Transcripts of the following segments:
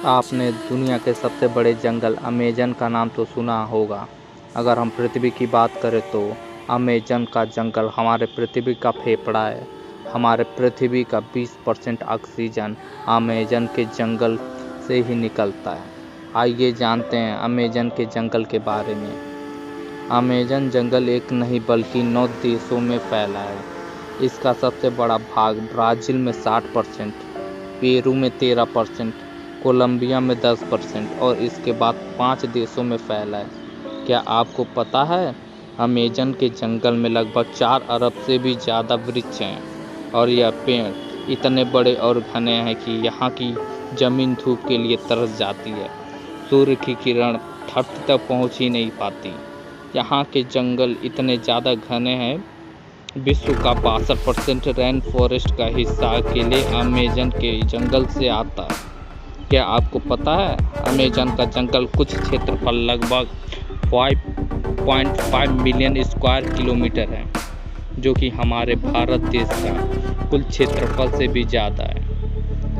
आपने दुनिया के सबसे बड़े जंगल अमेज़न का नाम तो सुना होगा। अगर हम पृथ्वी की बात करें तो अमेज़न का जंगल हमारे पृथ्वी का फेफड़ा है। हमारे पृथ्वी का 20% ऑक्सीजन अमेज़न के जंगल से ही निकलता है। आइए जानते हैं अमेज़न के जंगल के बारे में। अमेज़न जंगल एक नहीं बल्कि 9 देशों में फैला है। इसका सबसे बड़ा भाग ब्राज़ील में 60%, पेरू में 13%, कोलंबिया में 10% और इसके बाद 5 देशों में फैला है। क्या आपको पता है अमेज़न के जंगल में लगभग 4 अरब से भी ज़्यादा वृक्ष हैं और यह पेड़ इतने बड़े और घने हैं कि यहाँ की ज़मीन धूप के लिए तरस जाती है। सूर्य की किरण धरती तक पहुँच ही नहीं पाती। यहाँ के जंगल इतने ज़्यादा घने हैं, विश्व का 62% रेन फॉरेस्ट का हिस्सा अकेले अमेज़न के जंगल से आता है। क्या आपको पता है अमेज़न का जंगल कुछ क्षेत्रफल लगभग 5.5 मिलियन स्क्वायर किलोमीटर है, जो कि हमारे भारत देश का कुल क्षेत्रफल से भी ज़्यादा है।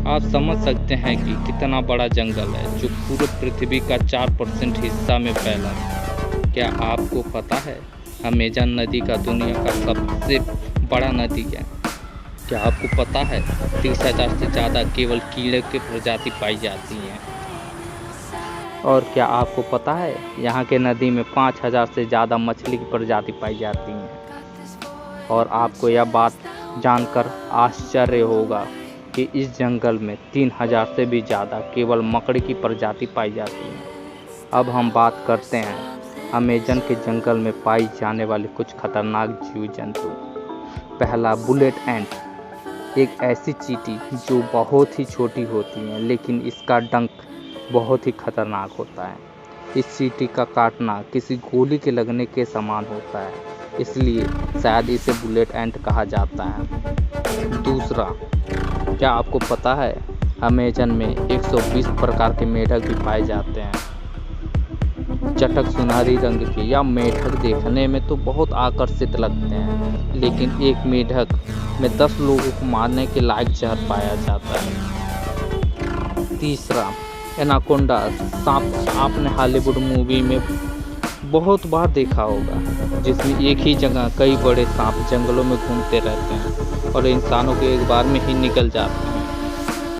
आप समझ सकते हैं कि कितना बड़ा जंगल है जो पूरे पृथ्वी का 4% हिस्सा में फैला है। क्या आपको पता है अमेज़न नदी का दुनिया का सबसे बड़ा नदी है? क्या आपको पता है 30,000 से ज़्यादा केवल कीड़े की प्रजाति पाई जाती हैं? और क्या आपको पता है यहाँ के नदी में 5,000 से ज़्यादा मछली की प्रजाति पाई जाती हैं? और आपको यह बात जानकर आश्चर्य होगा कि इस जंगल में 3,000 से भी ज़्यादा केवल मकड़ी की प्रजाति पाई जाती है। अब हम बात करते हैं अमेज़न के जंगल में पाई जाने वाले कुछ खतरनाक जीव जंतु। पहला, बुलेट एंट, एक ऐसी चींटी जो बहुत ही छोटी होती है लेकिन इसका डंक बहुत ही खतरनाक होता है। इस चींटी का काटना किसी गोली के लगने के समान होता है, इसलिए शायद इसे बुलेट एंट कहा जाता है। दूसरा, क्या आपको पता है अमेज़न में 120 प्रकार के मेढक भी पाए जाते हैं। चटक सुनहरी रंग के यह मेढक देखने में तो बहुत आकर्षित लगते हैं, लेकिन एक मेढक में 10 लोगों को मारने के लायक जहर पाया जाता है। तीसरा, एनाकोंडा सांप आपने हॉलीवुड मूवी में बहुत बार देखा होगा, जिसमें एक ही जगह कई बड़े सांप जंगलों में घूमते रहते हैं और इंसानों के एक बार में ही निकल जाते हैं।